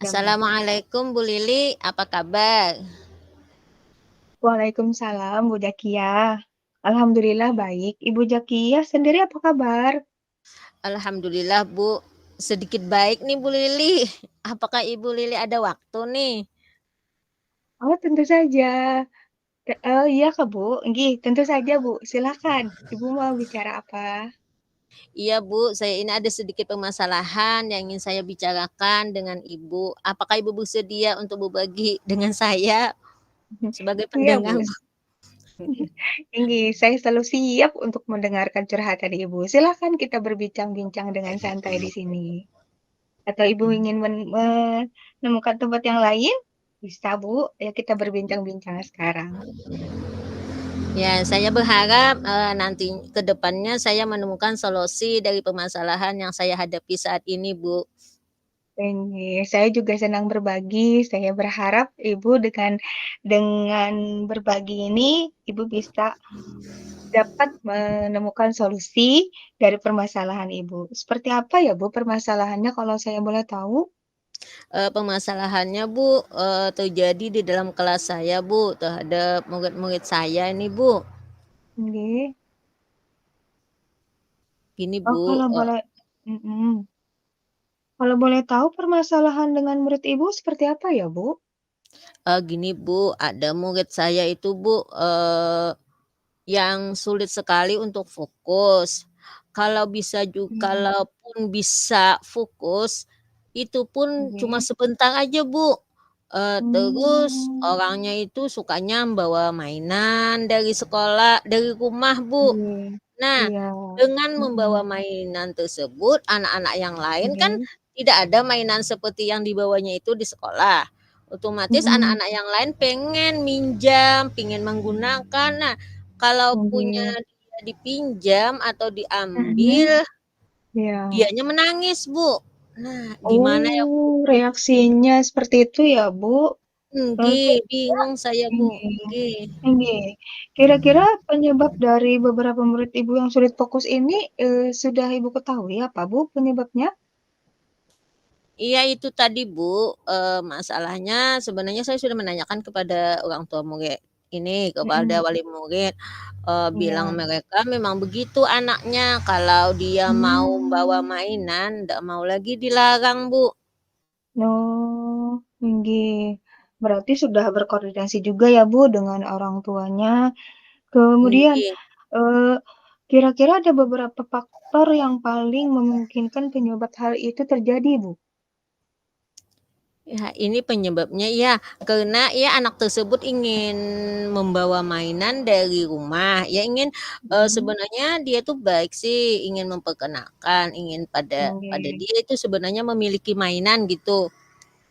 Yang Assalamualaikum Bu Lili, apa kabar? Waalaikumsalam, Bu Zakiah. Alhamdulillah baik. Ibu Zakiah sendiri apa kabar? Alhamdulillah Bu, sedikit baik nih Bu Lili. Apakah Ibu Lili ada waktu nih? Oh, tentu saja. Iya Kak, Bu. Nggih, tentu saja, Bu. Silakan. Ibu mau bicara apa? Iya Bu, saya ini ada sedikit permasalahan yang ingin saya bicarakan dengan Ibu. Apakah Ibu bersedia untuk berbagi dengan saya sebagai Iya, pendengar? Bu. Nggih, saya selalu siap untuk mendengarkan curhatan Ibu. Silakan kita berbincang-bincang dengan santai di sini. Atau Ibu ingin menemukan tempat yang lain? Bisa, Bu. Ya, kita berbincang-bincang sekarang. Ya, saya berharap nanti ke depannya saya menemukan solusi dari permasalahan yang saya hadapi saat ini, Bu. Saya juga senang berbagi. Saya berharap Ibu dengan berbagi ini, Ibu bisa dapat menemukan solusi dari permasalahan Ibu. Seperti apa ya, Bu, permasalahannya kalau saya boleh tahu? Permasalahannya Bu, terjadi di dalam kelas saya Bu, terhadap murid-murid saya ini Bu. Nggih. Gini Oh, Bu, kalau boleh mhm. Kalau boleh tahu permasalahan dengan murid Ibu seperti apa ya, Bu? gini Bu, ada murid saya itu Bu, yang sulit sekali untuk fokus. Mmm, Kalaupun bisa fokus, itu pun cuma nggih. sebentar aja Bu. Terus Mmm, orangnya itu sukanya bawa mainan dari sekolah dari rumah Bu. nggih. Nah, Iya. dengan Mhm. membawa mainan tersebut, anak-anak yang lain kan Nggih. tidak ada mainan seperti yang dibawanya itu di sekolah. Otomatis Mhm. anak-anak yang lain pengen minjam, pengen menggunakan. Nah, kalau punya Nggih. dia dipinjam atau Mhm. diambil, Iya. dianya menangis, Bu. Nah, gimana ya, Bu? Oh, reaksinya seperti itu ya, Bu? Nggih, Kira-kira bingung saya, Bu. ini Nggih. ini, kira-kira penyebab dari beberapa murid Ibu yang sulit fokus ini, sudah Ibu ketahui apa, Bu, penyebabnya? Iya itu tadi Bu, masalahnya sebenarnya saya sudah menanyakan kepada orang tua murid ini, kepada Mhm, wali murid, bilang iya. mereka memang begitu anaknya, kalau dia mau bawa Mmm, mainan, ndak mau lagi dilarang Bu. oh, nggih. Berarti sudah berkoordinasi juga ya, Bu, dengan orang tuanya. Kemudian, Nggih. eee, kira-kira ada beberapa faktor yang paling memungkinkan penyebab hal itu terjadi, Bu? Ya, ini penyebabnya ya, karena ya anak tersebut ingin membawa mainan dari rumah, ya ingin Mhm, sebenarnya dia tuh baik sih, ingin memperkenalkan, ingin pada nggih dia itu sebenarnya memiliki mainan gitu.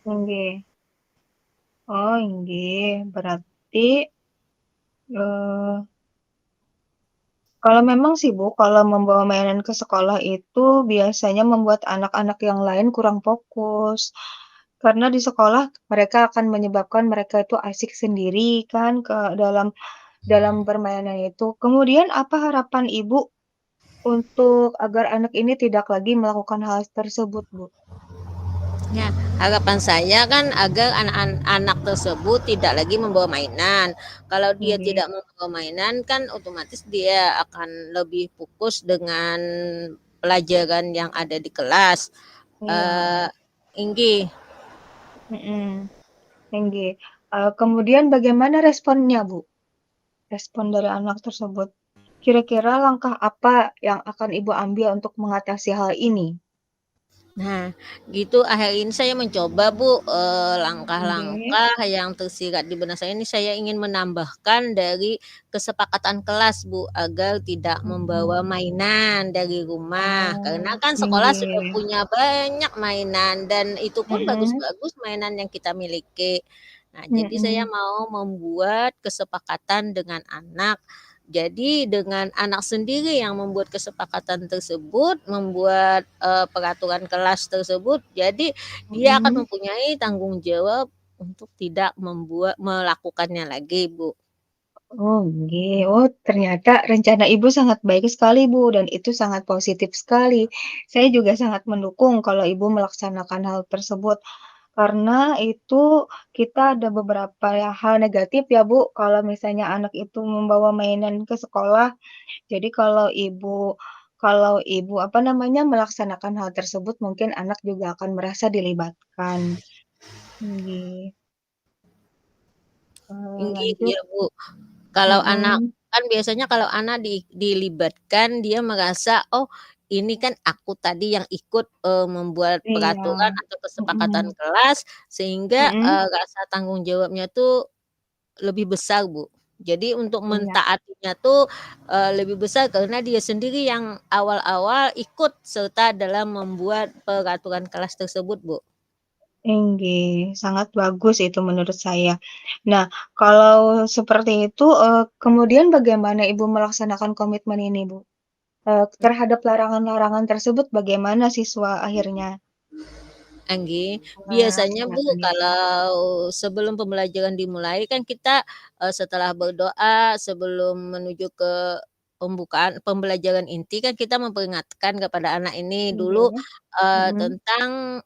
nggih. Oh, nggih. Berarti, eee, kalau memang sih, Bu, kalau membawa mainan ke sekolah itu biasanya membuat anak-anak yang lain kurang fokus. Karena di sekolah mereka akan menyebabkan mereka itu asik sendiri kan dalam permainan itu. Kemudian apa harapan Ibu untuk agar anak ini tidak lagi melakukan hal tersebut, Bu? Ya, harapan saya kan agar anak-anak tersebut tidak lagi membawa mainan. Kalau dia Nggih, tidak membawa mainan kan otomatis dia akan lebih fokus dengan pelajaran yang ada di kelas. iya, Eh, Inggi, mhm, nggih. Kemudian bagaimana responnya, Bu? Respon dari anak tersebut. Kira-kira langkah apa yang akan Ibu ambil untuk mengatasi hal ini? nah, gitu akhir ini saya mencoba Bu, Nggih, langkah-langkah yang tersirat di benak saya ini saya ingin menambahkan dari kesepakatan kelas Bu, agar tidak membawa mhm. mainan dari rumah. Karena Oh, kan sekolah sudah nggih, punya banyak mainan dan itu pun mhm, bagus-bagus mainan yang kita miliki. Nah, jadi saya mhm, mau membuat kesepakatan dengan anak jadi dengan anak sendiri yang membuat kesepakatan tersebut, membuat, peraturan kelas tersebut, jadi dia mhm. akan mempunyai tanggung jawab untuk tidak melakukannya lagi, Bu. Oh, nggih. Oh, ternyata rencana Ibu sangat baik sekali, Bu, dan itu sangat positif sekali. Saya juga sangat mendukung kalau Ibu melaksanakan hal tersebut. karena itu kita ada beberapa hal negatif ya, Bu, kalau misalnya anak itu membawa mainan ke sekolah. Jadi kalau ibu, apa namanya, melaksanakan hal tersebut mungkin anak juga akan merasa dilibatkan. Nggih, lanjut Iya, Bu. Kalau anak mhm, kan biasanya kalau anak dilibatkan dia merasa, "Oh, ini kan aku tadi yang ikut, membuat iya, peraturan atau kesepakatan mhm, kelas," sehingga, mhm, rasa tanggung jawabnya tuh lebih besar, Bu. Jadi untuk iya, mentaatinya tuh, lebih besar karena dia sendiri yang awal-awal ikut serta dalam membuat peraturan kelas tersebut, Bu. inggih, sangat bagus itu menurut saya. Nah, kalau seperti itu, kemudian bagaimana Ibu melaksanakan komitmen ini, Bu? Terhadap larangan-larangan tersebut bagaimana siswa akhirnya Anggi, biasanya Bu, melaksanakan itu? kalau sebelum pembelajaran dimulai kan kita, setelah berdoa, sebelum menuju ke pembelajaran inti kan kita memperingatkan kepada anak ini dulu, Nggih, mhm, tentang,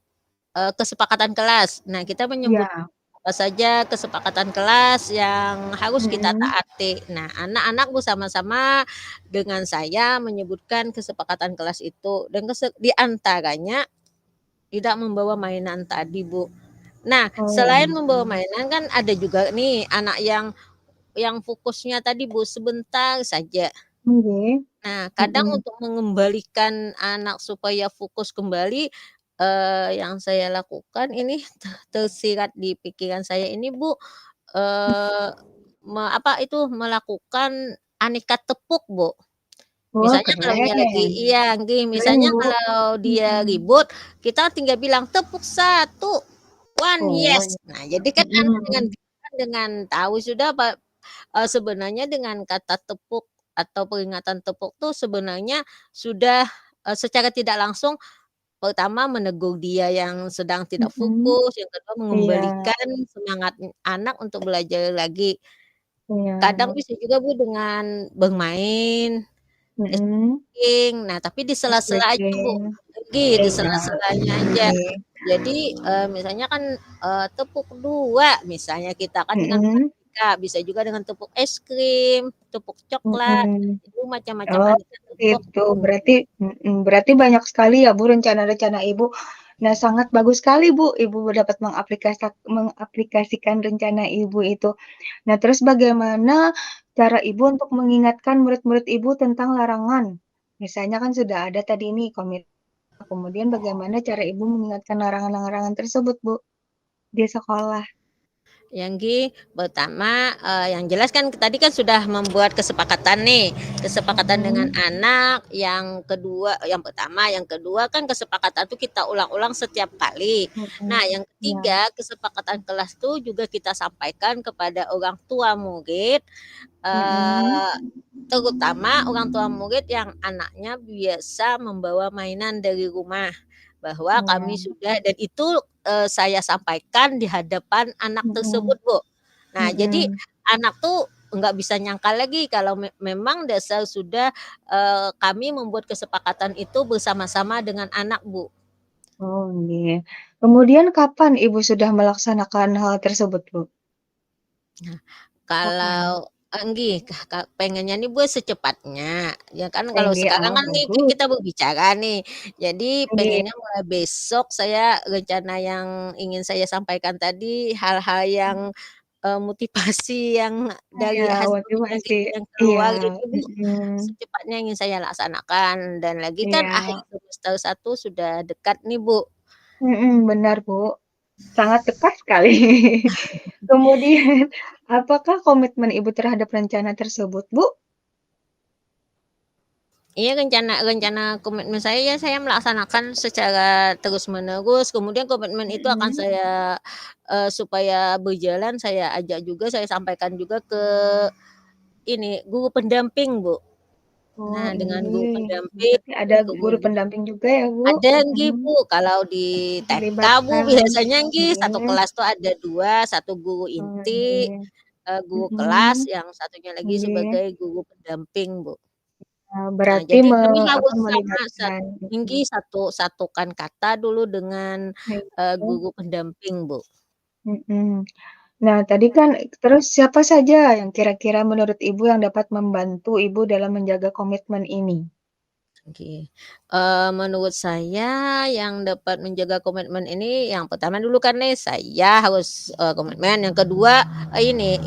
kesepakatan kelas. Nah, kita menyebut iya, apa saja kesepakatan kelas yang harus kita mhm, taati. Nah, anak-anak bersama-sama dengan saya menyebutkan kesepakatan kelas itu dan di antaranya tidak membawa mainan tadi, Bu. Nah, oh, selain membawa mainan kan ada juga nih anak yang fokusnya tadi, Bu, sebentar saja. nggih, Nah, kadang mhm, untuk mengembalikan anak supaya fokus kembali, yang saya lakukan ini tersirat di pikiran saya ini, Bu, eee, apa itu, melakukan aneka tepuk, Bu. wah Misalnya kalau dia lagi keren, iya, nggih, keren misalnya Bu, kalau dia mhm, ribut, kita tinggal bilang, "Tepuk 1, 1, oh, yes." Nah, jadi kan anak mhm, dengan tahu sudah sebenarnya dengan kata tepuk atau peringatan tepuk tuh sebenarnya sudah, secara tidak langsung pertama menegur dia yang sedang tidak mhm, fokus, yang kedua iya, mengembalikan semangat anak untuk belajar lagi. Kadang iya, bisa juga Bu dengan bermain, mhm, nah, tapi di sela-sela aja, Bu, stretching, pergi di iya, sela-selanya aja. nggih, Jadi, misalnya kan, tepuk 2 misalnya kita kan dengan mhm, matematika, bisa juga dengan tepuk es krim, tepuk coklat, mhm. itu macam-macam Oh, aneka tepuk itu tuh. berarti banyak sekali ya, Bu, rencana-rencana Ibu. Nah, sangat bagus sekali, Bu, Ibu dapat mengaplikasikan rencana Ibu itu. Nah, terus bagaimana cara Ibu untuk mengingatkan murid-murid Ibu tentang larangan? Misalnya kan sudah ada tadi nih kemudian bagaimana cara Ibu mengingatkan larangan-larangan tersebut, Bu, di sekolah? Yanggi, pertama, yang jelas kan tadi kan sudah membuat kesepakatan nih, kesepakatan dengan Mhm, anak, yang kedua yang pertama, yang kedua kan kesepakatan itu kita ulang-ulang setiap kali. mhm, Nah, yang iya, ketiga, kesepakatan kelas itu juga kita sampaikan kepada orang tua murid, mhm, eee, terutama orang tua murid yang anaknya biasa membawa mainan dari rumah, bahwa kami iya, sudah dan itu, saya sampaikan di hadapan anak mhm, tersebut, Bu. Nah, jadi mhm. anak tuh nggak bisa nyangkal lagi kalau memang dasar sudah, kami membuat kesepakatan itu bersama-sama dengan anak, Bu. Oh, nggih. Kemudian kapan Ibu sudah melaksanakan hal tersebut, Bu? Nah, Kapan? kalau nggih, pengennya nih Bu secepatnya, ya kan kalau Nggih, sekarang ah, kan nih kan bagus. kita berbicara nih, jadi Nggih, pengennya mulai besok saya rencana yang ingin saya sampaikan tadi hal-hal yang, motivasi yang iya, dari hasil motivasi. yang Iya, keluar itu Bu, mhm, secepatnya ingin saya laksanakan dan lagi kan akhir iya, semester 1 sudah dekat nih Bu. benar, Bu, sangat dekat sekali. Kemudian, apakah komitmen Ibu terhadap rencana tersebut, Bu? Iya, rencana rencana komitmen saya ya saya melaksanakan secara terus-menerus, kemudian komitmen itu akan Mhm. saya, supaya berjalan saya ajak juga, saya sampaikan juga ke ini, guru pendamping, Bu. Oh, Nah, dengan guru nggih, pendamping, berarti ada guru kemudian pendamping juga ya, Bu? ada nggih, Mhm, Bu, kalau di TK, Bu, dilibatkan. biasanya nggih, satu Nggih, kelas tuh ada 2, satu guru oh, inti, nggih, guru kelas, mhm, yang satunya lagi nggih. sebagai guru pendamping, Bu. Nah, berarti jadi kami harus sama melibatkan tinggi satukan kata dulu dengan, iya, guru pendamping, Bu. mhm. Nah, tadi kan terus siapa saja yang kira-kira menurut Ibu yang dapat membantu Ibu dalam menjaga komitmen ini? Oke, menurut saya yang dapat menjaga komitmen ini yang pertama dulu kan nih saya harus, komitmen, yang kedua, ini,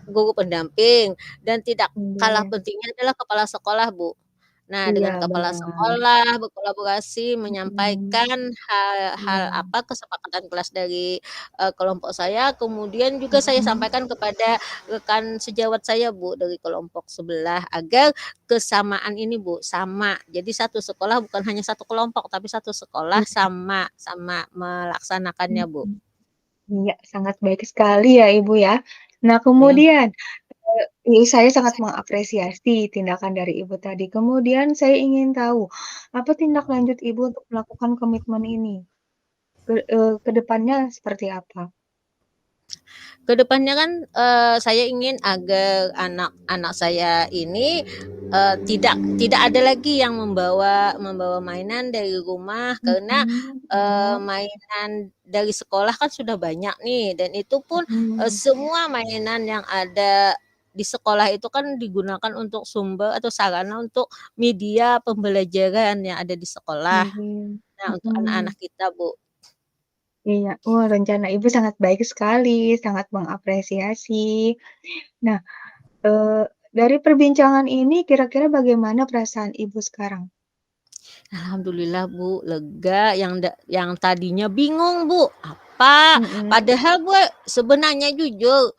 guru pendamping dan tidak kalah Iya, pentingnya adalah kepala sekolah, Bu. Nah, iya dengan kepala benar, sekolah berkolaborasi mhm, menyampaikan hal iya, apa, kesepakatan kelas dari, kelompok saya, kemudian juga saya mhm, sampaikan kepada rekan sejawat saya, Bu, dari kelompok sebelah agar kesamaan ini, Bu, sama. Jadi satu sekolah bukan hanya satu kelompok, tapi satu sekolah iya, sama sama melaksanakannya, Bu. mhm, iya sangat baik sekali ya Ibu ya. Nah Ya. kemudian, saya sangat mengapresiasi tindakan dari Ibu tadi. Kemudian saya ingin tahu, apa tindak lanjut Ibu untuk melakukan komitmen ini? Ke depannya seperti apa? Kedepannya kan, saya ingin agar anak-anak saya ini, tidak tidak ada lagi yang membawa membawa mainan dari rumah karena, Mhm, iya, mainan dari sekolah kan sudah banyak nih dan itu pun, mhm, semua mainan yang ada di sekolah itu kan digunakan untuk sumber atau sarana untuk media pembelajaran yang ada di sekolah. mhm, Nah, untuk mhm. anak-anak kita, Bu. Iya, wah rencana Ibu sangat baik sekali, sangat mengapresiasi. Nah, eee, dari perbincangan ini kira-kira bagaimana perasaan Ibu sekarang? Alhamdulillah, Bu, lega yang tadinya bingung, Bu, apa Mhm, padahal Bu, sebenarnya jujur,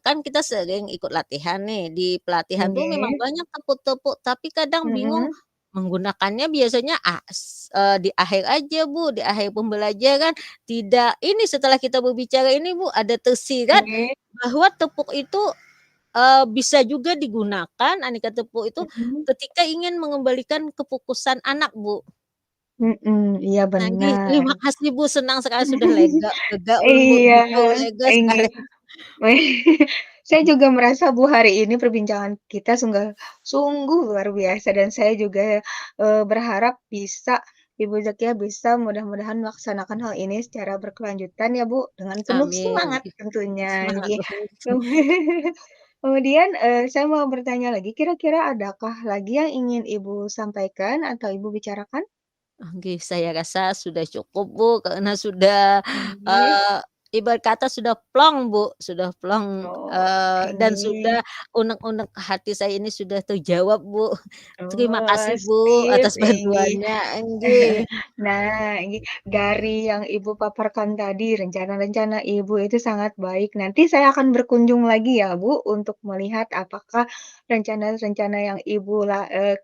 kan kita sering ikut latihan nih, di pelatihan tuh memang iya, banyak tepuk-tepuk, tapi kadang bingung mhm, menggunakannya biasanya di akhir aja, Bu, di akhir pembelajaran. Tidak ini setelah kita berbicara ini, Bu, ada tersirat oke, bahwa tepuk itu bisa juga digunakan aneka tepung itu mhm, ketika ingin mengembalikan kefokusan anak, Bu. mhm, iya Nggih, benar. terima kasih, Bu, senang sekali sudah lega lega ulun, Bu, Iya, gitu, lega ini sekali. saya juga merasa Bu, hari ini perbincangan kita sungguh luar biasa dan saya juga, berharap bisa Ibu Zakiah bisa mudah-mudahan melaksanakan hal ini secara berkelanjutan ya Bu, dengan penuh Amin, semangat tentunya, semangat, nggih. Bu. Kemudian, saya mau bertanya lagi, kira-kira adakah lagi yang ingin Ibu sampaikan atau Ibu bicarakan? Nggih, saya rasa sudah cukup, Bu, karena sudah, Nggih. eee, ibarat kata sudah plong, Bu, sudah plong, Oh, dan nggih. sudah unek-unek hati saya ini sudah terjawab, Bu. Terima Oh, kasih, Bu, sip, atas inggih. bantuannya, nggih. Nah, ini dari yang Ibu paparkan tadi, rencana-rencana Ibu itu sangat baik. Nanti saya akan berkunjung lagi ya, Bu, untuk melihat apakah rencana-rencana yang Ibu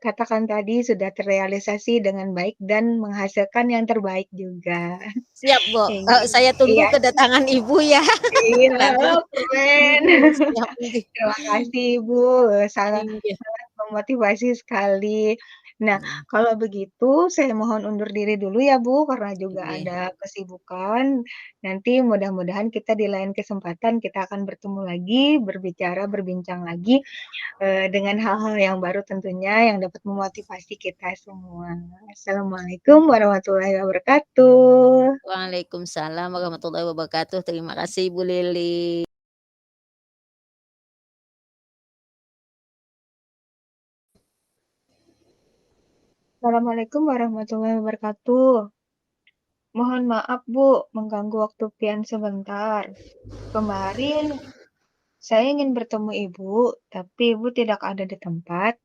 katakan tadi sudah terrealisasi dengan baik dan menghasilkan yang terbaik juga. Siap, Bu, Inggih. saya tunggu Iya, kedatangan Ibu ya iya, nanti. keren. Siap, nggih. Terima kasih, Ibu, sangat Iya, sangat memotivasi sekali. Nah, iya, kalau begitu saya mohon undur diri dulu ya, Bu, karena juga iya. ada kesibukan. Nanti mudah-mudahan kita di lain kesempatan kita akan bertemu lagi, berbicara, berbincang lagi, dengan hal-hal yang baru tentunya yang dapat memotivasi kita semua. Assalamualaikum warahmatullahi wabarakatuh. Waalaikumsalam warahmatullahi wabarakatuh. Terima kasih, Ibu Lili. Assalamualaikum warahmatullahi wabarakatuh. Mohon maaf, Bu, mengganggu waktu pian sebentar. Kemarin saya ingin bertemu Ibu, tapi Ibu tidak ada di tempat.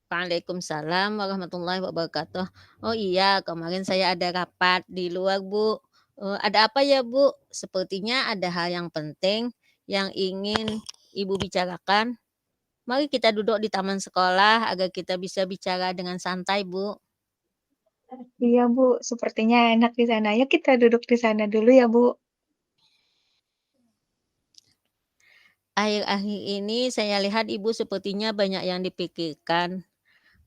Waalaikumsalam warahmatullahi wabarakatuh. Oh iya, kemarin saya ada rapat di luar, Bu. Ada apa ya, Bu? Sepertinya ada hal yang penting yang ingin Ibu bicarakan. Mari kita duduk di taman sekolah agar kita bisa bicara dengan santai, Bu. Iya, Bu, sepertinya enak di sana. Ayo kita duduk di sana dulu ya, Bu. Akhir-akhir ini saya lihat Ibu sepertinya banyak yang dipikirkan.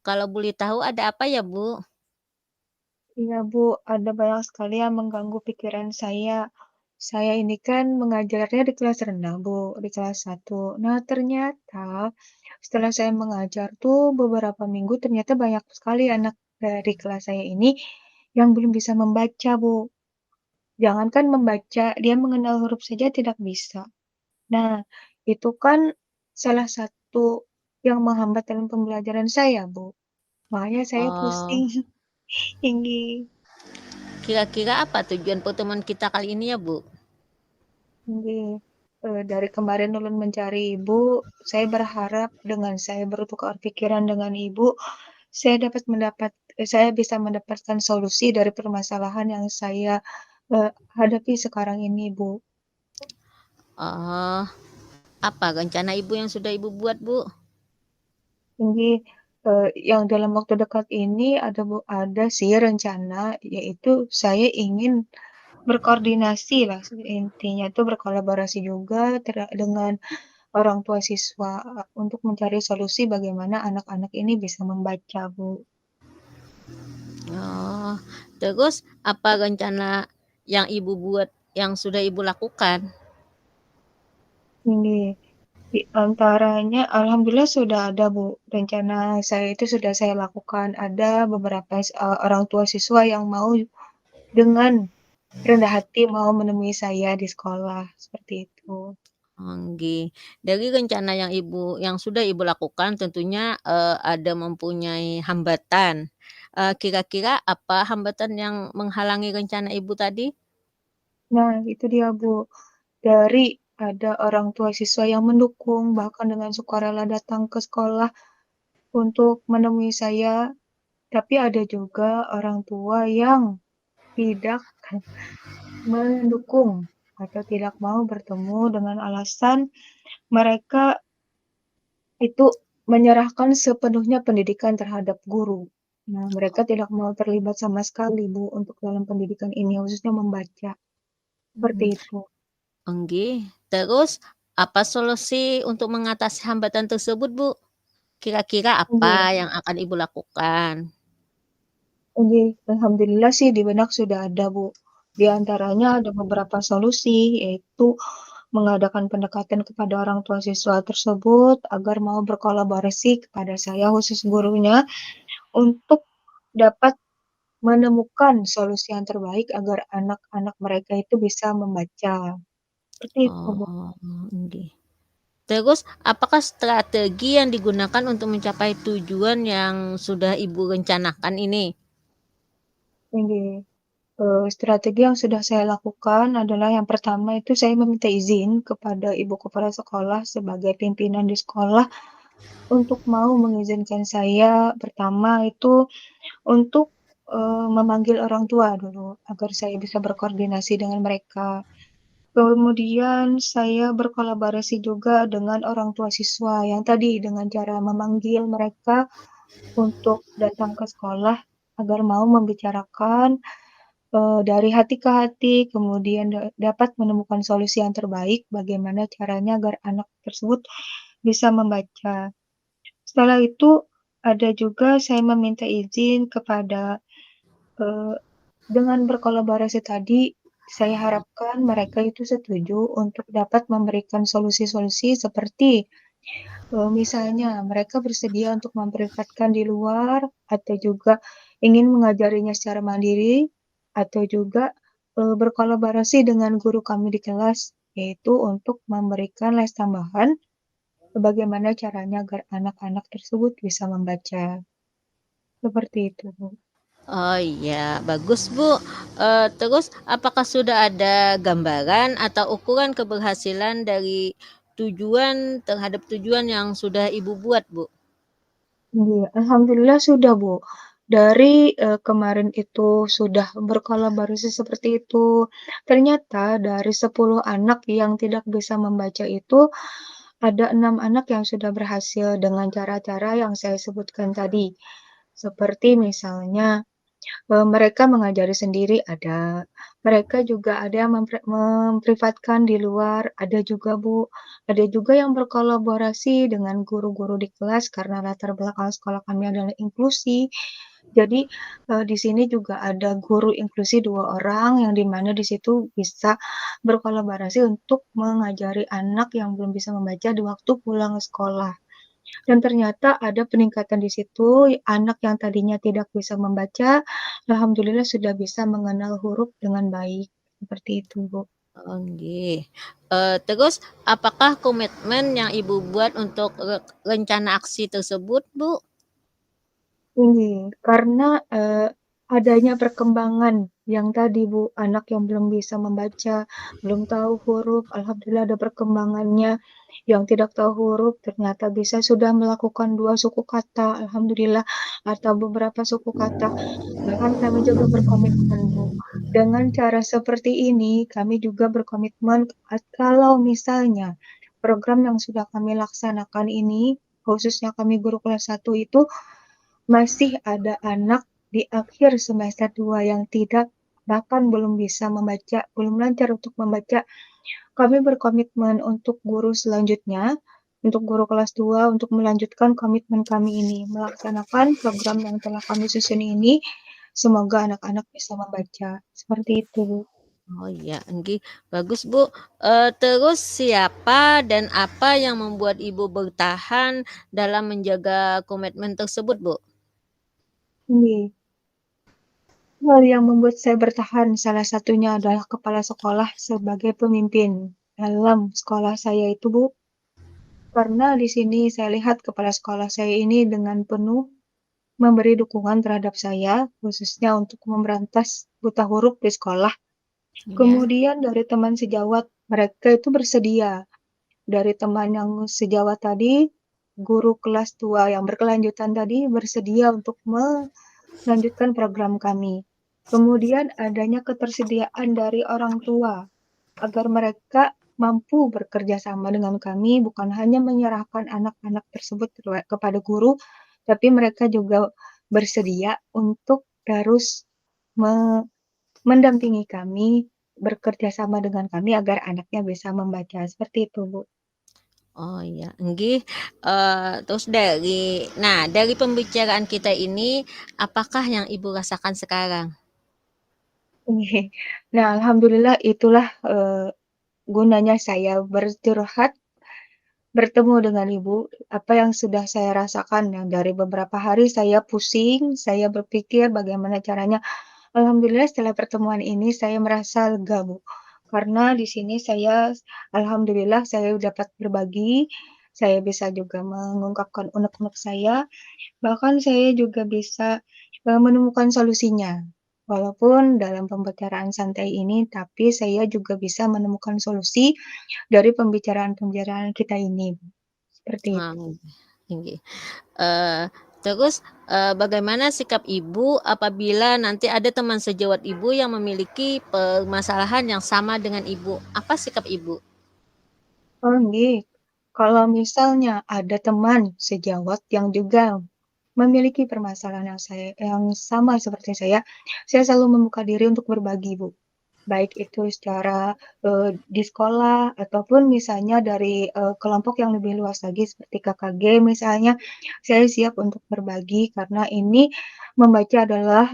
Kalau boleh tahu ada apa ya, Bu? Iya, Bu, ada banyak sekali yang mengganggu pikiran saya. Saya ini kan mengajarnya di kelas rendah, Bu, di kelas 1. Nah, ternyata Setelah saya mengajar tuh beberapa minggu ternyata banyak sekali anak dari kelas saya ini yang belum bisa membaca, Bu. Jangankan membaca, dia mengenal huruf saja tidak bisa. Nah, itu kan salah satu yang menghambat dalam pembelajaran saya, Bu. Makanya saya Oh, pusing tinggi. kira-kira apa tujuan pertemuan kita kali ini ya, Bu? Tinggi. Dari kemarin ulun mencari ibu, saya berharap dengan saya bertukar pikiran dengan ibu, saya bisa mendapatkan solusi dari permasalahan yang saya hadapi sekarang ini, Bu. Oh, apa rencana Ibu yang sudah Ibu buat, Bu? Tinggi. Yang dalam waktu dekat ini ada sih rencana, yaitu saya ingin berkoordinasi lah, intinya tuh berkolaborasi juga dengan orang tua siswa, untuk mencari solusi bagaimana anak-anak ini bisa membaca, Bu. Oh, terus apa rencana yang Ibu buat yang sudah Ibu lakukan? Ini, di antaranya alhamdulillah sudah ada, Bu, rencana saya itu sudah saya lakukan. Ada beberapa orang tua siswa yang mau dengan rendah hati mau menemui saya di sekolah, seperti itu. Dari rencana yang sudah Ibu lakukan tentunya, ada mempunyai hambatan. Kira-kira apa hambatan yang menghalangi rencana Ibu tadi? Nah, itu dia, Bu, dari ada orang tua siswa yang mendukung, bahkan dengan sukarela datang ke sekolah untuk menemui saya, tapi ada juga orang tua yang tidak mendukung atau tidak mau bertemu dengan alasan mereka itu menyerahkan sepenuhnya pendidikan terhadap guru. Nah, mereka tidak mau terlibat sama sekali, Bu, untuk dalam pendidikan ini, khususnya membaca. Seperti Mhm, itu. Terus apa solusi untuk mengatasi hambatan tersebut, Bu? Kira-kira apa Oke, yang akan Ibu lakukan? oke. Alhamdulillah sih di benak sudah ada, Bu. Di antaranya ada beberapa solusi, yaitu mengadakan pendekatan kepada orang tua siswa tersebut agar mau berkolaborasi kepada saya, khusus gurunya, untuk dapat menemukan solusi yang terbaik agar anak-anak mereka itu bisa membaca. Seperti itu, Bu. Oh, nggih. Terus apakah strategi yang digunakan untuk mencapai tujuan yang sudah Ibu rencanakan ini? Ini, strategi yang sudah saya lakukan adalah yang pertama itu saya meminta izin kepada ibu kepala sekolah sebagai pimpinan di sekolah untuk mau mengizinkan saya pertama itu untuk, memanggil orang tua dulu agar saya bisa berkoordinasi dengan mereka. Kemudian saya berkolaborasi juga dengan orang tua siswa yang tadi dengan cara memanggil mereka untuk datang ke sekolah agar mau membicarakan, dari hati ke hati, kemudian dapat menemukan solusi yang terbaik bagaimana caranya agar anak tersebut bisa membaca. Setelah itu ada juga saya meminta izin kepada, eee, dengan berkolaborasi tadi, saya harapkan mereka itu setuju untuk dapat memberikan solusi-solusi seperti misalnya mereka bersedia untuk memprivatkan di luar, atau juga ingin mengajarinya secara mandiri, atau juga, berkolaborasi dengan guru kami di kelas, yaitu untuk memberikan les tambahan, bagaimana caranya agar anak-anak tersebut bisa membaca. Seperti itu, Bu. Oh iya, bagus Bu. Terus apakah sudah ada gambaran atau ukuran keberhasilan dari tujuan yang sudah Ibu buat, Bu? Iya, alhamdulillah sudah, Bu. Dari, kemarin itu sudah berkolaborasi seperti itu, ternyata dari 10 anak yang tidak bisa membaca itu, ada 6 anak yang sudah berhasil dengan cara-cara yang saya sebutkan tadi. Seperti misalnya mereka mengajari sendiri ada, mereka juga ada yang memprivatkan di luar, ada juga, Bu. Ada juga yang berkolaborasi dengan guru-guru di kelas karena latar belakang sekolah kami adalah inklusi. Jadi, di sini juga ada guru inklusi 2 orang yang di mana di situ bisa berkolaborasi untuk mengajari anak yang belum bisa membaca di waktu pulang sekolah. Dan ternyata ada peningkatan di situ, anak yang tadinya tidak bisa membaca, alhamdulillah sudah bisa mengenal huruf dengan baik, seperti itu, Bu. Oh, nggih. Terus apakah komitmen yang Ibu buat untuk rencana aksi tersebut, Bu? Ini, karena, adanya perkembangan yang tadi, Bu, anak yang belum bisa membaca, belum tahu huruf, alhamdulillah ada perkembangannya. Yang tidak tahu huruf ternyata bisa sudah melakukan 2 suku kata, alhamdulillah, atau beberapa suku kata. Bahkan kami juga berkomitmen, Bu. Dengan cara seperti ini, kami juga berkomitmen kalau misalnya program yang sudah kami laksanakan ini, khususnya kami guru kelas 1 itu, masih ada anak di akhir semester 2 yang tidak bahkan belum bisa membaca, belum lancar untuk membaca, kami berkomitmen untuk guru selanjutnya, untuk guru kelas 2 untuk melanjutkan komitmen kami ini, melaksanakan program yang telah kami susun ini, semoga anak-anak bisa membaca. Seperti itu, Bu. Oh iya, nggih, bagus Bu. Terus siapa dan apa yang membuat Ibu bertahan dalam menjaga komitmen tersebut, Bu? Ini, hal yang membuat saya bertahan salah satunya adalah kepala sekolah sebagai pemimpin dalam sekolah saya itu, Bu. Karena di sini saya lihat kepala sekolah saya ini dengan penuh memberi dukungan terhadap saya, khususnya untuk memberantas buta huruf di sekolah. Iya. Kemudian dari teman sejawat, mereka itu bersedia. Dari teman yang sejawat tadi, guru kelas 2 yang berkelanjutan tadi bersedia untuk melanjutkan program kami. Kemudian adanya ketersediaan dari orang tua agar mereka mampu bekerja sama dengan kami, bukan hanya menyerahkan anak-anak tersebut kepada guru, tapi mereka juga bersedia untuk terus me mendampingi kami, bekerja sama dengan kami agar anaknya bisa membaca, seperti itu, Bu. Oh iya, nggih. Terus dari pembicaraan kita ini, apakah yang Ibu rasakan sekarang? Nah, alhamdulillah itulah, gunanya saya bercurhat, bertemu dengan Ibu, apa yang sudah saya rasakan yang dari beberapa hari saya pusing, saya berpikir bagaimana caranya. Alhamdulillah setelah pertemuan ini saya merasa lega, Bu. Karena di sini saya alhamdulillah saya dapat berbagi, saya bisa juga mengungkapkan unek-unek saya, bahkan saya juga bisa, menemukan solusinya. Walaupun dalam pembicaraan santai ini, tapi saya juga bisa menemukan solusi dari pembicaraan-pembicaraan kita ini, Bu. Seperti itu. Nggih. Eee, terus, bagaimana sikap Ibu apabila nanti ada teman sejawat Ibu yang memiliki permasalahan yang sama dengan Ibu? Apa sikap Ibu? Oh, nggih. Kalau misalnya ada teman sejawat yang juga memiliki permasalahan yang sama seperti saya selalu membuka diri untuk berbagi, Bu. Baik itu secara, di sekolah ataupun misalnya dari, kelompok yang lebih luas lagi seperti KKG misalnya, saya siap untuk berbagi karena ini membaca adalah,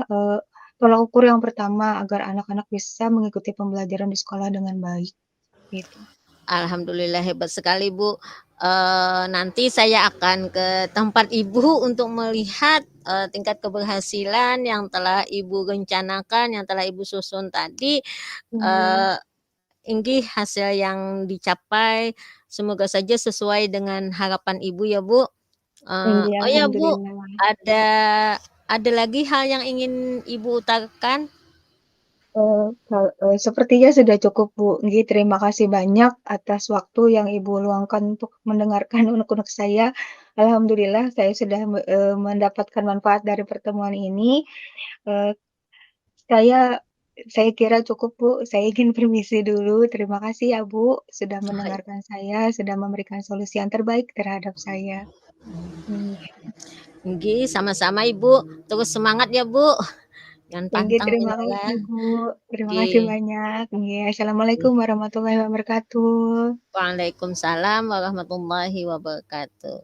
tolak ukur yang pertama agar anak-anak bisa mengikuti pembelajaran di sekolah dengan baik, gitu. Alhamdulillah hebat sekali, Bu. Nanti saya akan ke tempat Ibu untuk melihat, tingkat keberhasilan yang telah Ibu rencanakan, yang telah Ibu susun tadi, Iya, eee, inggih hasil yang dicapai semoga saja sesuai dengan harapan Ibu ya, Bu. iya, Oh ya, Bu, alhamdulillah. ada ada lagi hal yang ingin Ibu utarakan? Sepertinya sudah cukup, Bu. Nggih, terima kasih banyak atas waktu yang Ibu luangkan untuk mendengarkan unek-unek saya. Alhamdulillah saya sudah mendapatkan manfaat dari pertemuan ini. Eee, saya saya kira cukup, Bu. Saya izin permisi dulu. Terima kasih ya, Bu, sudah mendengarkan saya, sudah memberikan solusi yang terbaik terhadap saya. Iya. Nggih, sama-sama Ibu, terus semangat ya, Bu, jangan Nggih, pantang terima kasih, menyerah. Bu. Terima kasih Nggih. banyak. Nggih, assalamualaikum warahmatullahi wabarakatuh. Waalaikumsalam warahmatullahi wabarakatuh.